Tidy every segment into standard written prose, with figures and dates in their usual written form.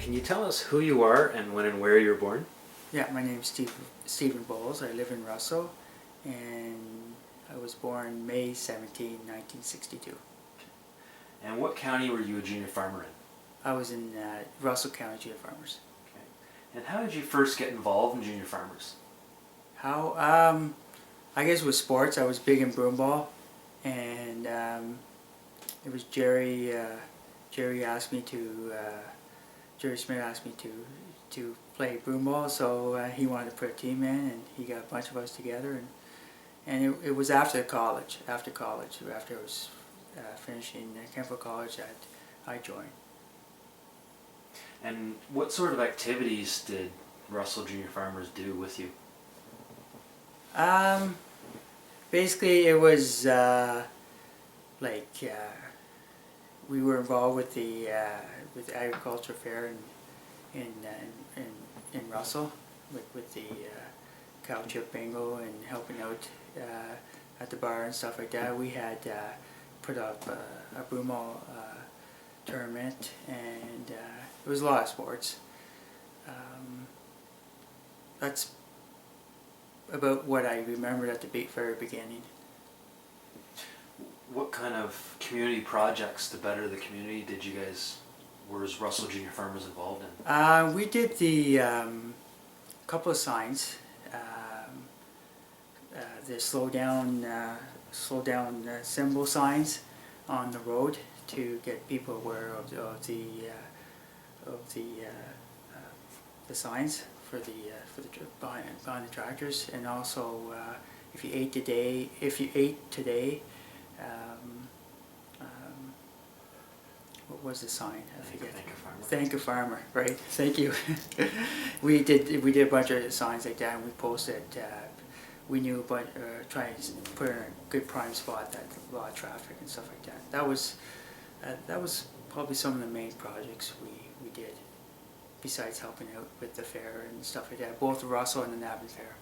Can you tell us who you are and when and where you were born? Yeah, my name is Stephen Bols. I live in Russell, and I was born May 17, 1962. And what county were you a junior farmer in? I was in Russell County Junior Farmers. Okay. And how did you first get involved in junior farmers? How? I guess with sports. I was big in broomball, and it was Jerry. Jerry asked me to. Jerry Smith asked me to play broomball, so he wanted to put a team in, and he got a bunch of us together, and it was after college. After I was finishing Kemper College, that I joined. And what sort of activities did Russell Junior Farmers do with you? Basically, it was we were involved with the agriculture fair in Russell with the cow chip bingo and helping out at the bar and stuff like that. We had put up a broomball tournament, and it was a lot of sports. That's about what I remembered at the very beginning. What kind of community projects to better the community was Russell Junior Farmers involved in? We did the couple of signs, the slow down symbol signs on the road to get people aware of the signs for the behind the tractors, and also if you ate today. What was the sign? I forget. Thank a farmer. Thank a farmer, right? Thank you. we did a bunch of signs like that, and we posted. We knew about trying to put in a good prime spot that a lot of traffic and stuff like that. That was probably some of the main projects we did, besides helping out with the fair and stuff like that, both the Russell and the Navin Fair.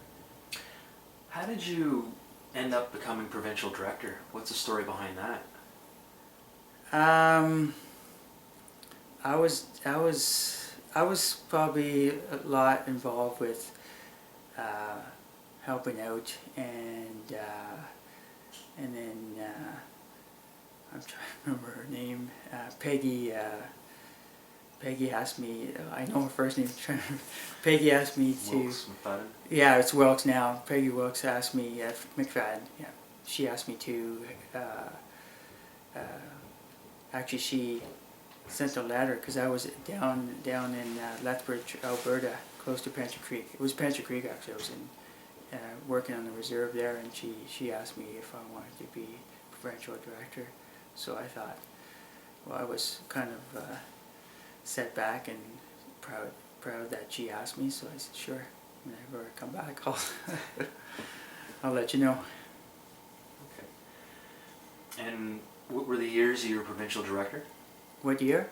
How did you end up becoming provincial director? What's the story behind that? I was probably a lot involved with helping out, and then I'm trying to remember her name. Peggy asked me. I know her first name. Peggy asked me to. Wilkes McFadden? Yeah, it's Wilkes now. Peggy Wilkes asked me. McFadden. Yeah, she asked me to. Actually, she sent a letter because I was down in Lethbridge, Alberta, close to Pencher Creek. It was Pencher Creek actually. I was in working on the reserve there, and she asked me if I wanted to be provincial director. So I thought, well, I was kind of set back and proud that she asked me. So I said, sure. Whenever I come back, I'll let you know. Okay. And what were the years you were provincial director? What year?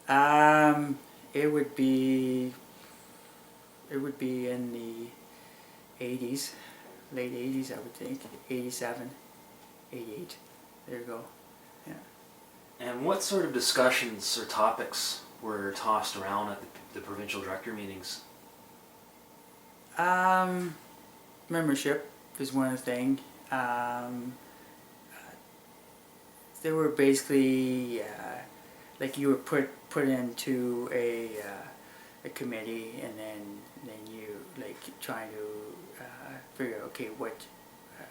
It would be in the 80s, late 80s, I would think. 87, 88. There you go. Yeah. And what sort of discussions or topics were tossed around at the provincial director meetings? Membership is one thing. They were basically like you were put into a committee, and then you like trying to figure out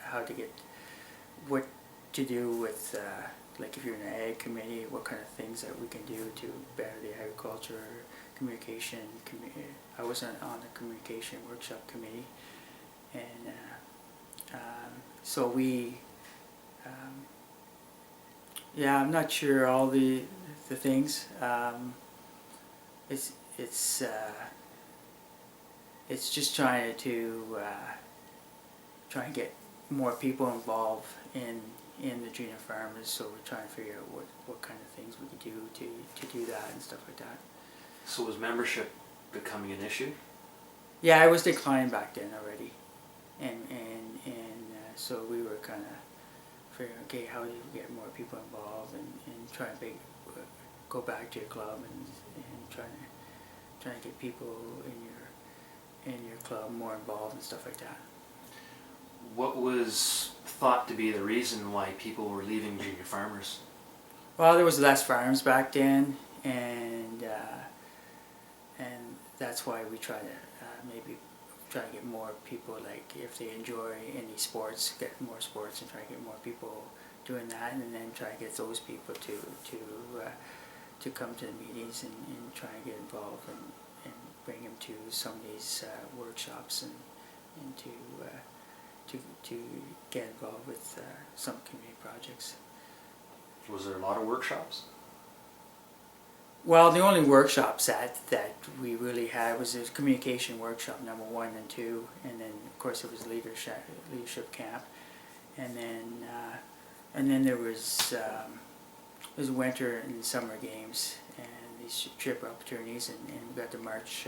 how to get what to do with like if you're in an ag committee, what kind of things that we can do to better the agriculture communication. I was on the communication workshop committee, and so we. Yeah, I'm not sure all the things. It's just trying to try and get more people involved in the junior farmers. So we're trying to figure out what kind of things we could do to do that and stuff like that. So was membership becoming an issue? Yeah, I was declining back then already, and so we were kind of figuring, okay, how do you get more people involved and try and go back to your club and try to trying to get people in your club more involved and stuff like that. What was thought to be the reason why people were leaving junior farmers? Well, there was less farms back then, and that's why we try to maybe try to get more people, like if they enjoy any sports, get more sports and try to get more people doing that, and then try to get those people to come to the meetings and try and get involved and bring them to some of these workshops and to get involved with some community projects. Was there a lot of workshops? Well, the only workshops that we really had was the communication workshop number 1 and 2, and then of course it was leadership camp, and then there was winter and summer games and these trip opportunities, and we got the March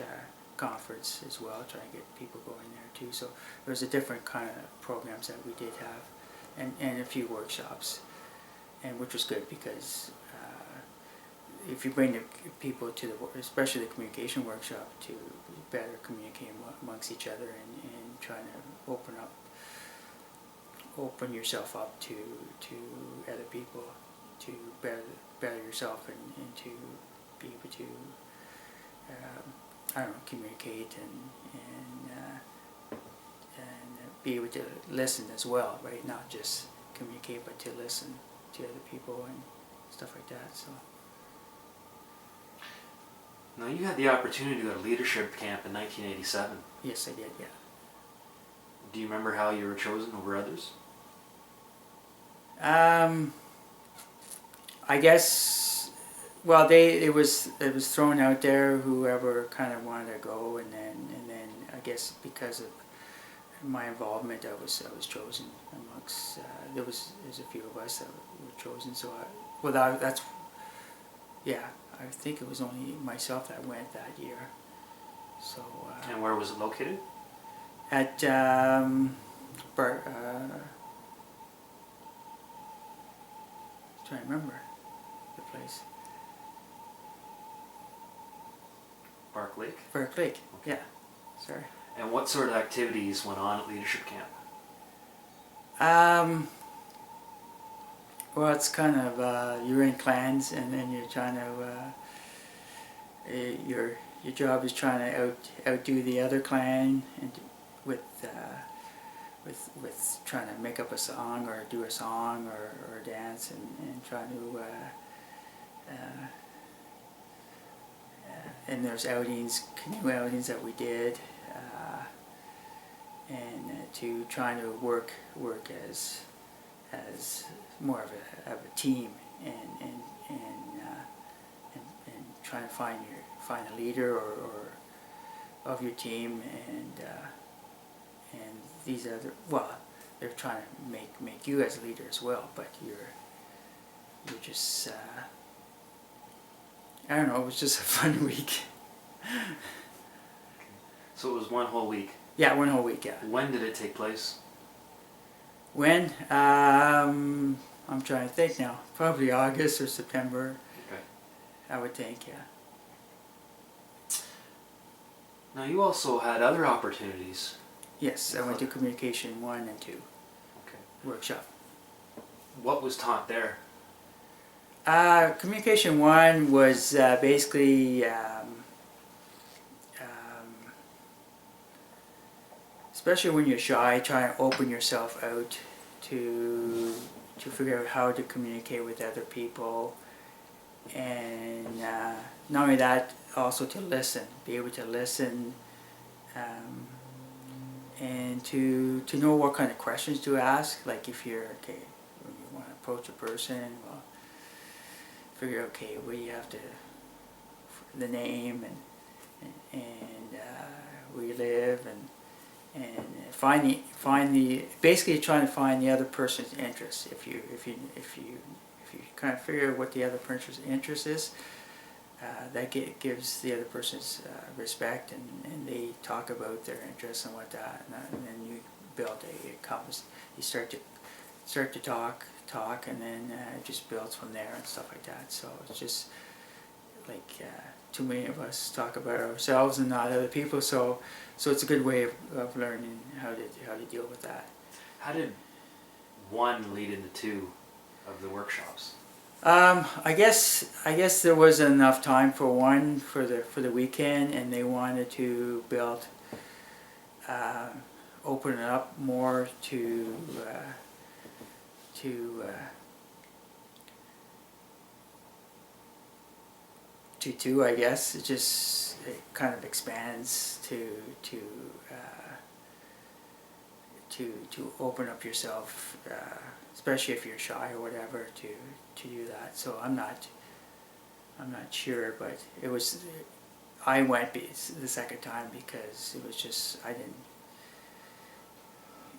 conference as well, trying to get people going there too. So there was a different kind of programs that we did have, and a few workshops, and which was good because if you bring the people to especially the communication workshop, to better communicate amongst each other and trying to open yourself up to other people, to better yourself and to be able to I don't know, communicate and be able to listen as well, right? Not just communicate, but to listen to other people and stuff like that. So. Now, you had the opportunity to go to leadership camp in 1987. Yes, I did, yeah. Do you remember how you were chosen over others? I guess, well, it was thrown out there, whoever kind of wanted to go, and then I guess because of my involvement, I was chosen amongst. There's a few of us that were chosen, so that's, yeah. I think it was only myself that went that year. So. And where was it located? At trying to remember the place. Bark Lake? Bark Lake. Okay. Yeah. Sorry. And what sort of activities went on at leadership camp? Well, it's kind of you're in clans, and then you're trying to your job is trying to outdo the other clan, and with trying to make up a song or do a song or dance and trying to and there's canoe outings that we did, and to trying to work as more of a team and trying to find a leader or of your team, and these other, well, they're trying to make you as a leader as well, but you're just I don't know, it was just a fun week. So it was one whole week? Yeah, one whole week, yeah. When did it take place? When? I'm trying to think now. Probably August or September. Okay. I would think, yeah. Now, you also had other opportunities. Yes, I went to Communication 1 and 2 Okay. workshop. What was taught there? Communication 1 was basically especially when you're shy, try to open yourself out to figure out how to communicate with other people, and not only that, also to listen, be able to listen, and to know what kind of questions to ask. Like if you're when you want to approach a person, well, figure out where you have to, the name and where you live, and find the basically trying to find the other person's interest. If you kind of figure out what the other person's interest is, that gives the other person's respect, and they talk about their interests and what that, and then you build a compass. You start to talk, and then it just builds from there and stuff like that. So it's just like too many of us talk about ourselves and not other people. So it's a good way of learning how to deal with that. How did one lead into two of the workshops? I guess there was enough time for one for the weekend, and they wanted to build, open it up more to two. I guess it kind of expands to open up yourself, especially if you're shy or whatever, to do that. So I'm not sure, but it was, I went the second time because it was just, I didn't,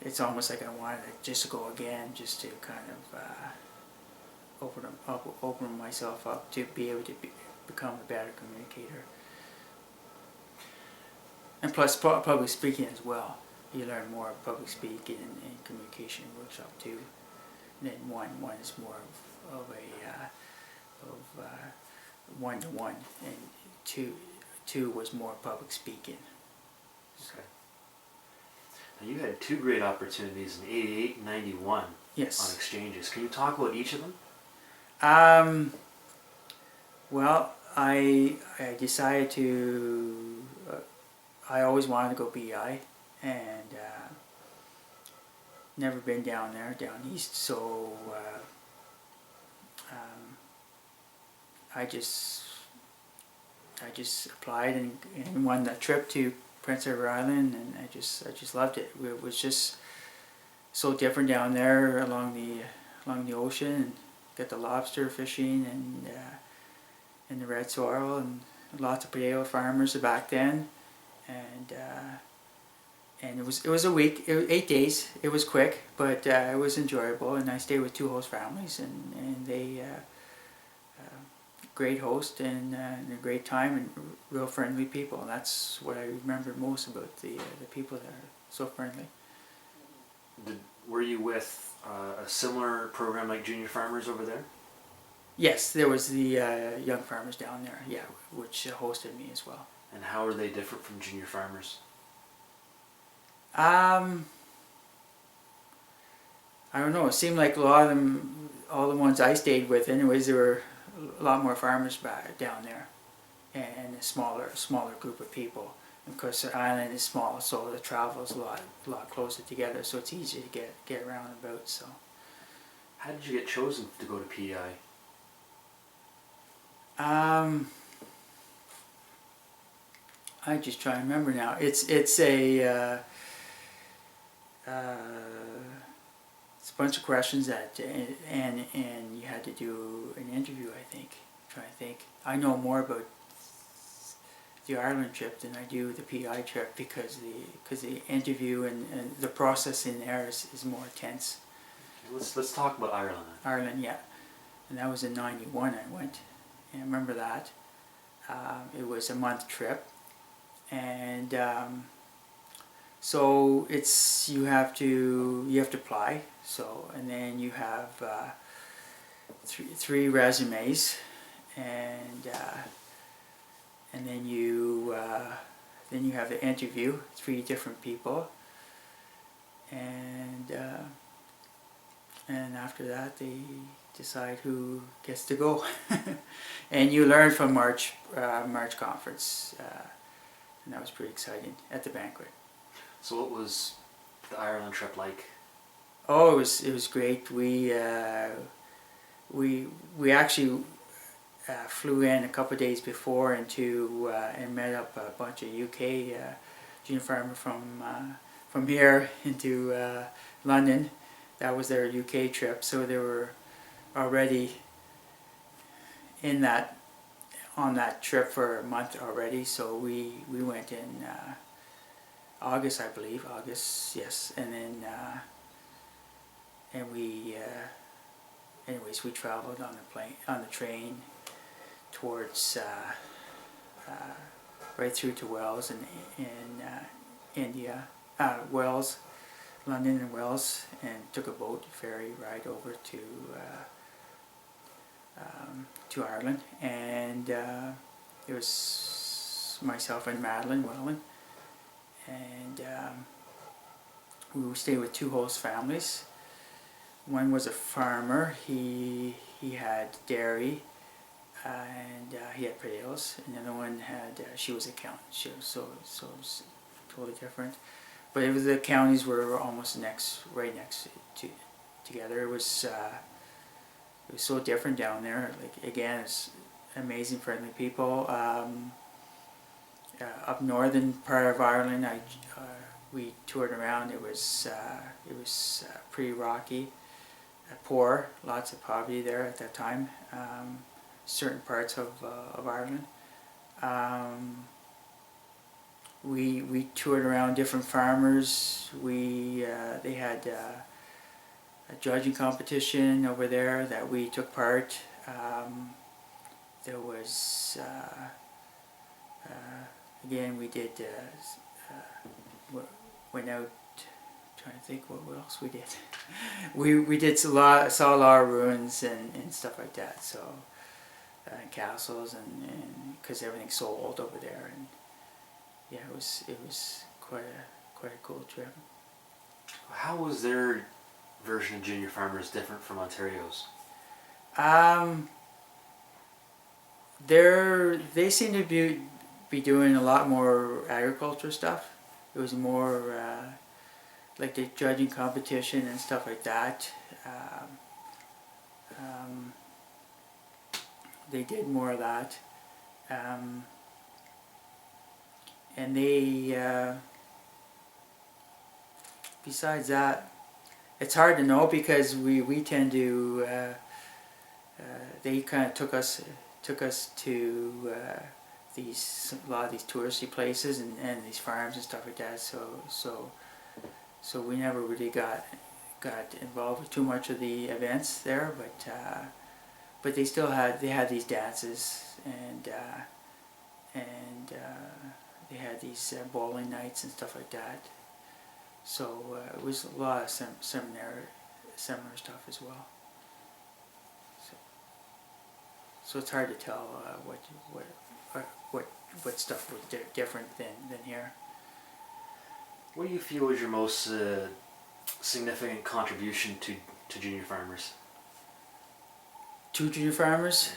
it's almost like I wanted to just go again, just to kind of open myself up to be able to become a better communicator. And plus public speaking as well. You learn more public speaking and communication workshop too. And then one is more of a one-to-one, and two was more public speaking. Okay. Now you had two great opportunities in '88 and '91. Yes. On exchanges. Can you talk about each of them? Well, I decided to. I always wanted to go BI, and never been down east. So I just applied and won that trip to Prince Edward Island, and I just loved it. It was just so different down there along the ocean, and get the lobster fishing and the red sorrel, and lots of potato farmers back then, and it was a week, 8 days. It was quick, but it was enjoyable, and I stayed with two host families, and they great host and a great time, and real friendly people. And that's what I remember most about the people that are so friendly. Were you with a similar program like Junior Farmers over there? Yes, there was the Young Farmers down there, yeah, which hosted me as well. And how are they different from Junior Farmers? I don't know. It seemed like a lot of them, all the ones I stayed with, anyways, there were a lot more farmers back down there, and a smaller group of people. And of course, the island is small, so the travel is a lot closer together. So it's easy to get around and about. So, how did you get chosen to go to PEI? I just try to remember now. It's a bunch of questions that and you had to do an interview. I think. I'm trying to think. I know more about the Ireland trip than I do the PEI trip, because the interview and the process in there is more intense. Let's talk about Ireland. Ireland, yeah, and that was in '91. I went, and I remember that. It was a month trip, and so it's you have to apply. So, and then you have three resumes, and then you have the interview, 3 different people, and after that they decide who gets to go. And you learn from March conference, and that was pretty exciting at the banquet. So what was the Ireland trip like? Oh, it was great. We actually flew in a couple of days before and met up a bunch of UK junior farmer from here into London. That was their UK trip, so they were already on that trip for a month already. So we went in August, I believe. August, yes, and then anyways, we traveled on the train towards right through to Wales in India, Wales, London and Wales, and took a boat ferry ride over to Ireland, and it was myself and Madeline Welland, and we stayed with two host families. One was a farmer. He had dairy, and he had potatoes. And the other one had she was accountant. She was so it was totally different. But it was, the counties were almost right next to together. It was so different down there. Like again, it's amazing, friendly people. Up northern part of Ireland, we toured around. It was pretty rocky, poor, lots of poverty there at that time. Certain parts of Ireland. We toured around different farmers. They had a judging competition over there that we took part. There was again, we did went out, trying to think what else we did. we did saw a lot of ruins and stuff like that. So castles and because everything's so old over there, and yeah, it was quite a cool trip. How was their version of Junior Farmers different from Ontario's? They seem to be doing a lot more agriculture stuff. It was more like the judging competition and stuff like that. They did more of that. And they, besides that, it's hard to know because we tend to, they kind of took us to a lot of these touristy places and these farms and stuff like that. So we never really got involved with too much of the events there, but they still had these dances and they had these bowling nights and stuff like that. So it was a lot of similar stuff as well. So it's hard to tell what stuff was different than here. What do you feel was your most significant contribution to Junior Farmers? To Junior Farmers?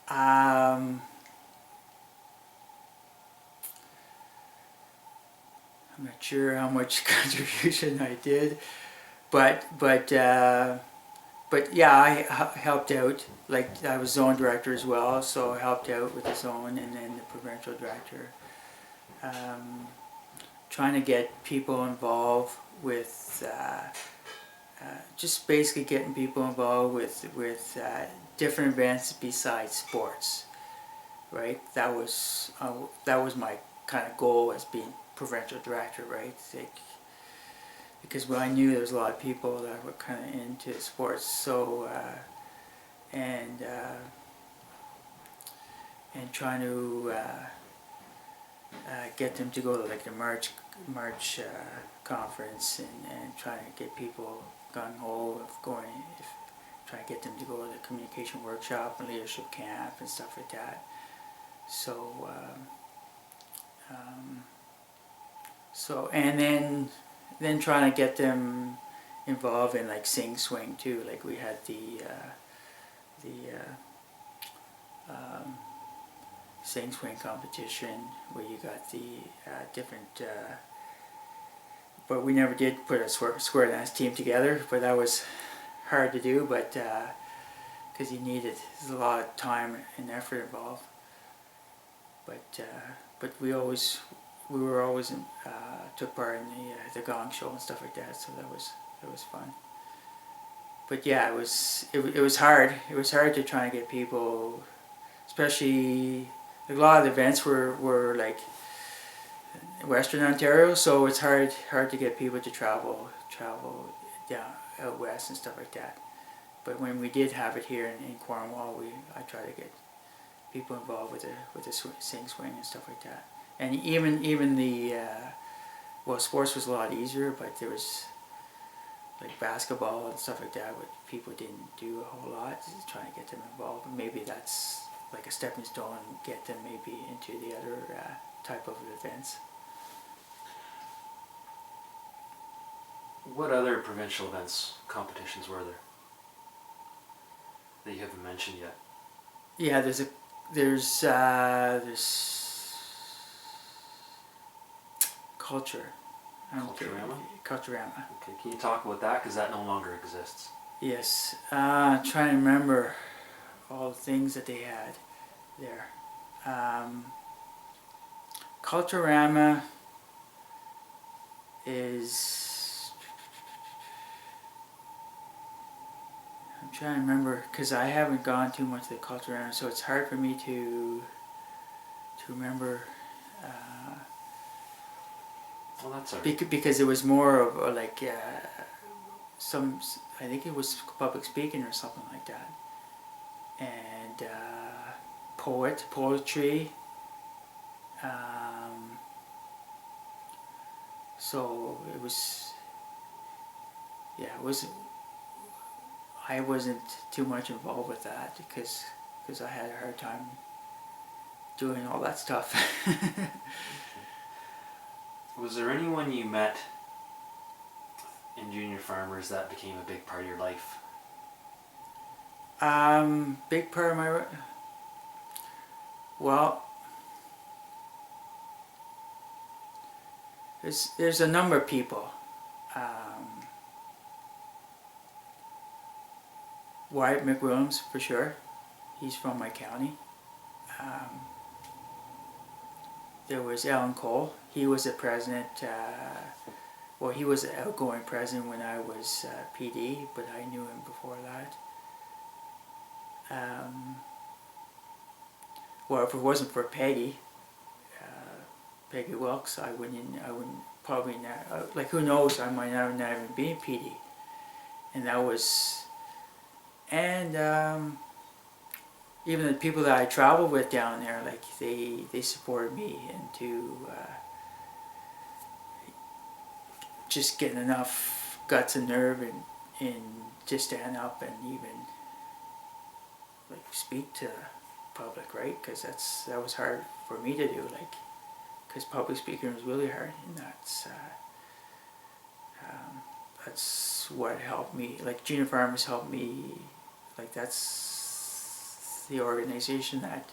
I'm not sure how much contribution I did, but yeah, I helped out. Like I was zone director as well, so I helped out with the zone and then the provincial director. Trying to get people involved with just basically getting people involved with different events besides sports, right? That was my kind of goal as being provincial director, right? Like, because I knew there was a lot of people that were kind of into sports, so and trying to get them to go to like the March conference and trying to get people gung ho of going, trying to get them to go to the communication workshop and leadership camp and stuff like that. So and then trying to get them involved in like sing swing too. Like we had the sing swing competition where you got the different. But we never did put a square dance team together. But that was hard to do. But because there's a lot of time and effort involved. But we were always took part in the gong show and stuff like that. So that was fun. But yeah, it was hard. It was hard to try and get people, especially a lot of the events were like Western Ontario, so it's hard to get people to travel down out west and stuff like that. But when we did have it here in Cornwall, I tried to get people involved with the sing swing and stuff like that. And even the sports was a lot easier, but there was like basketball and stuff like that, which people didn't do a whole lot. Just trying to get them involved. Maybe that's like a stepping stone and get them maybe into the other type of events. What other provincial events, competitions were there that you haven't mentioned yet? Yeah, there's culture. Culturama? Culturama. Okay, can you talk about that? Because that no longer exists. Yes. Trying to remember all the things that they had there. Culturama is. I'm trying to remember because I haven't gone too much to the Culturama, so it's hard for me to remember. Well, that's all right. Because it was more of like some. I think it was public speaking or something like that, and poetry. So it was. Yeah, it was. I wasn't too much involved with that because I had a hard time doing all that stuff. Was there anyone you met in Junior Farmers that became a big part of your life? Big part of my. Well, there's a number of people. Wyatt McWilliams for sure. He's from my county. There was Alan Cole. He was the president. Well, he was the outgoing president when I was PD, but I knew him before that. Well, if it wasn't for Peggy Wilkes, I wouldn't probably not. Like, who knows? I might not even be in PD. And that was, and even the people that I traveled with down there, like they supported me into just getting enough guts and nerve and just stand up and even like speak to the public, right? Because that was hard for me to do, like, because public speaking was really hard, and that's what helped me. Like, Junior Farmers helped me. Like, that's the organization that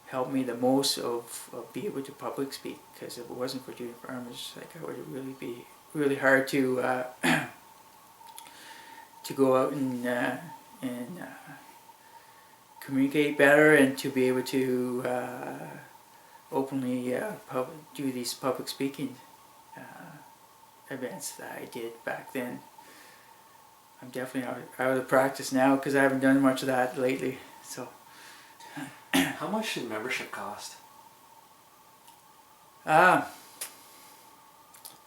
helped me the most of being able to public speak. Because if it wasn't for Junior Farmers, like, I would really be really hard to to go out and communicate better and to be able to openly do these public speaking events that I did back then. I'm definitely out of practice now because I haven't done much of that lately. So. How much did membership cost? It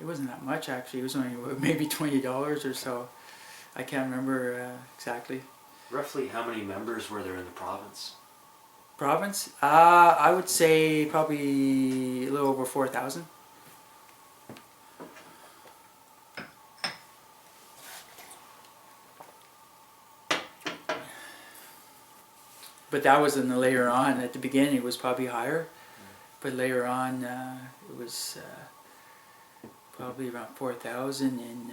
wasn't that much actually. It was only maybe $20 or so. I can't remember exactly. Roughly how many members were there in the province? Province? I would say probably a little over 4,000. But that was in the later on. At the beginning, it was probably higher, but later on, it was probably around 4,000 in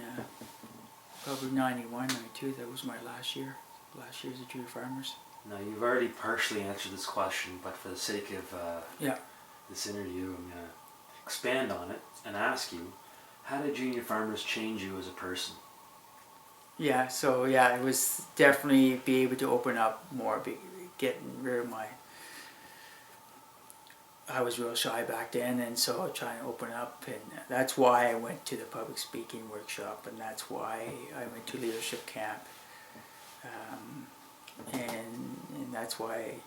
probably 91, 92. That was my last year. Last year's at Junior Farmers. Now, you've already partially answered this question, but for the sake of this interview, I'm going to expand on it and ask you, how did Junior Farmers change you as a person? Yeah, so yeah, it was definitely be able to open up more, getting rid of I was real shy back then, and so trying to open up, and that's why I went to the public speaking workshop, and that's why I went to leadership camp, and that's why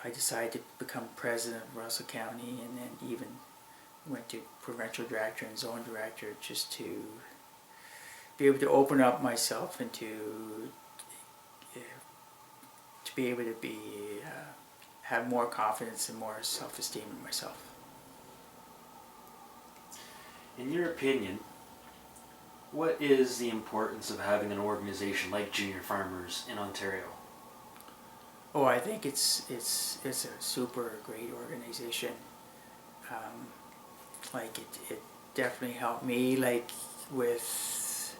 I decided to become president of Russell County, and then even went to provincial director and zone director just to be able to open up myself and to be able to have more confidence and more self-esteem in myself. In your opinion, what is the importance of having an organization like Junior Farmers in Ontario? Oh, I think it's a super great organization. Like it definitely helped me, like with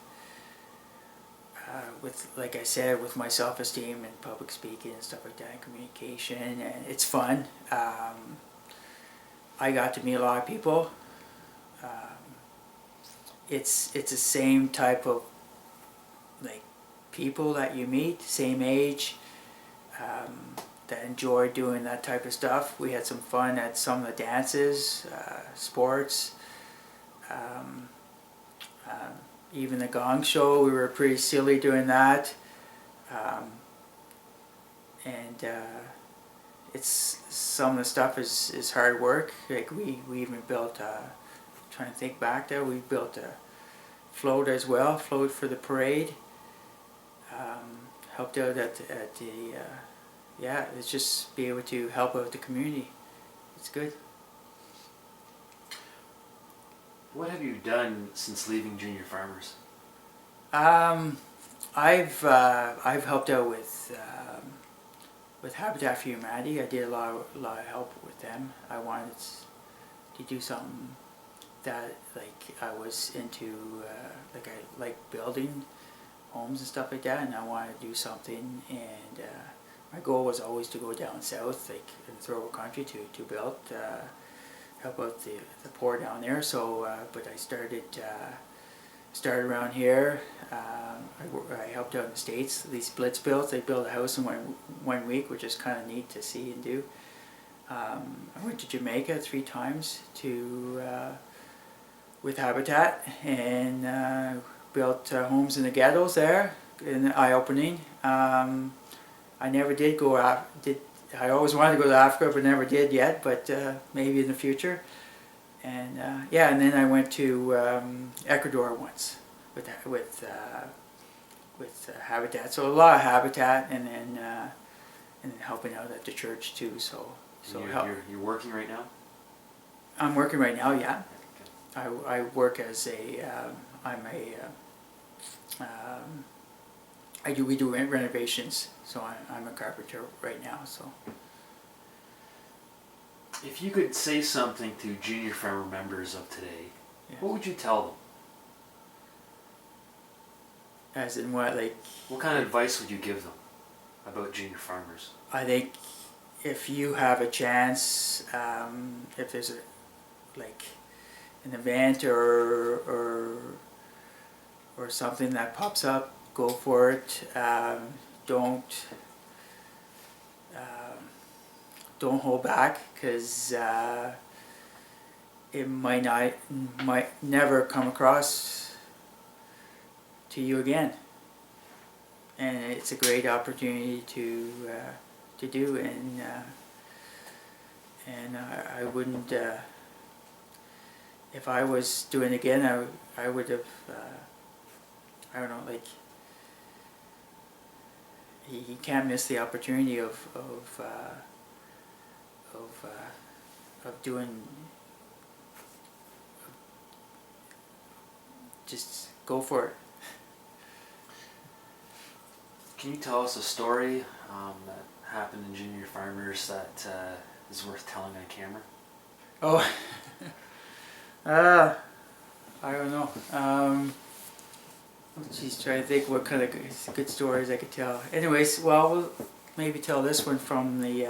like I said, with my self-esteem and public speaking and stuff like that, and communication, and it's fun. I got to meet a lot of people. Um, it's the same type of like people that you meet, same age, that enjoy doing that type of stuff. We had some fun at some of the dances, sports, um, um, even the gong show. We were pretty silly doing that, um, and it's some of the stuff is hard work. Like we even built. Trying to think back there, we built a float as well, float for the parade. Helped out at the yeah, it's just be able to help out the community. It's good. What have you done since leaving Junior Farmers? Um, I've helped out with Habitat for Humanity. I did a lot of help with them. I wanted to do something that like I was into, like I like building homes and stuff like that, and I wanted to do something. And my goal was always to go down south, like in the third world country, to build, help out the poor down there. So, but I started around here. I helped out in the States. These Blitz builds, they build a house in one week, which is kind of neat to see and do. I went to Jamaica 3 times to with Habitat, and built homes in the ghettos there, and eye-opening. I never did go out. I always wanted to go to Africa, but never did yet. But maybe in the future. And yeah, and then I went to Ecuador once with Habitat. So a lot of Habitat, and then helping out at the church too. So You're working right now? I'm working right now. Yeah, Okay. I work as a we do renovations. So I'm a carpenter right now. So. If you could say something to Junior Farmer members of today, Yes. what would you tell them? As in what, like? What kind of advice would you give them about Junior Farmers? I think if you have a chance, if there's like an event or something that pops up, go for it. Don't hold back, because it might never come across to you again, and it's a great opportunity to do, and I wouldn't, if I was doing it again, I would have, I don't know, like, you can't miss the opportunity of doing, just go for it. Can you tell us a story that happened in Junior Farmers that is worth telling on camera? Oh, I don't know. Geez, trying to think what kind of good stories I could tell. Anyways, well, we'll maybe tell this one from the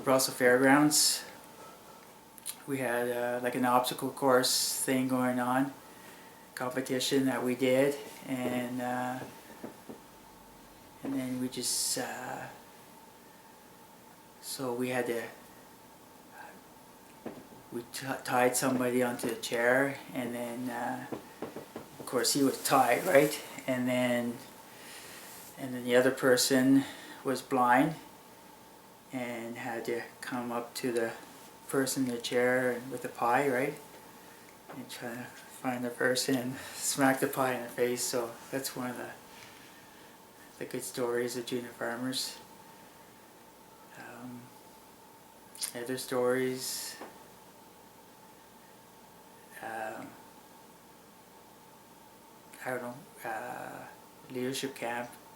Brussels Fairgrounds. We had like an obstacle course thing going on, competition that we did, and then we just so we had to tied somebody onto the chair, and then of course he was tied, right, and then the other person was blind and had to come up to the person in the chair and with the pie, right, and try to find the person and smack the pie in the face. So that's one of the good stories of Junior Farmers. Other stories, I don't know, leadership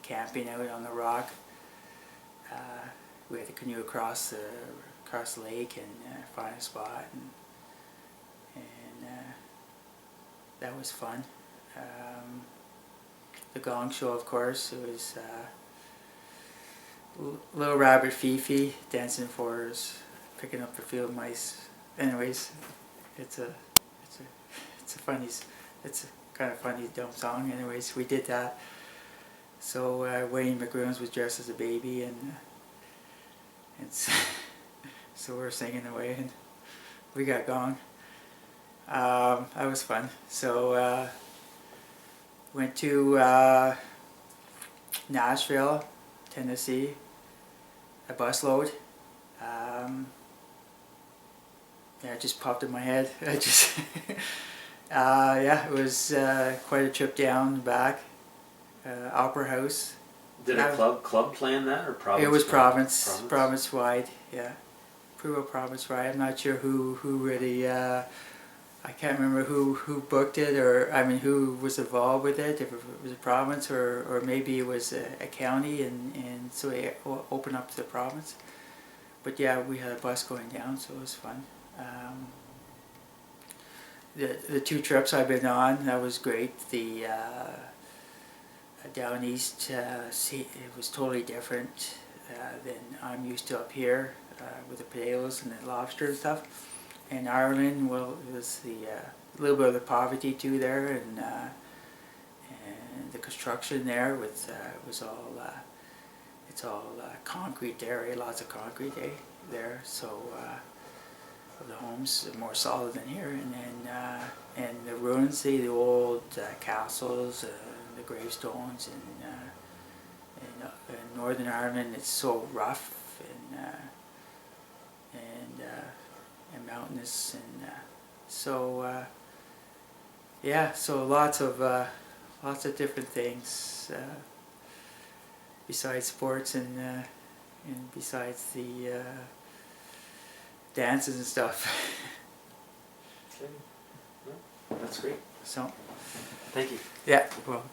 camping out on the rock. we had to canoe across the lake and find a spot, and that was fun. The gong show, of course, it was Little Rabbit Fifi dancing for us, picking up the field mice. Anyways, it's a kind of funny dumb song. Anyways, we did that. So Wayne McGroons was dressed as a baby, and so we're singing away, and we got gong. That was fun. So went to Nashville, Tennessee, a busload. Yeah, it just popped in my head. Yeah, it was quite a trip down and back. Opera House. Did a club plan that, or province? It was province wide. Yeah, pretty well province wide. I'm not sure who really. I can't remember who booked it, or I mean who was involved with it. If it was a province, or maybe it was a county, and so they opened up to the province. But yeah, we had a bus going down, so it was fun. The 2 trips I've been on, that was great. The down east, it was totally different than I'm used to up here with the potatoes and the lobster and stuff. In Ireland, well, it was a little bit of the poverty too there, and the construction there with was all it's all concrete area, lots of concrete there. So the homes are more solid than here, and then and the ruins, the old castles, the gravestones, and in Northern Ireland it's so rough and mountainous, and so yeah, so lots of different things besides sports and besides the dances and stuff. Okay. Well, that's great. So thank you. yeah, well.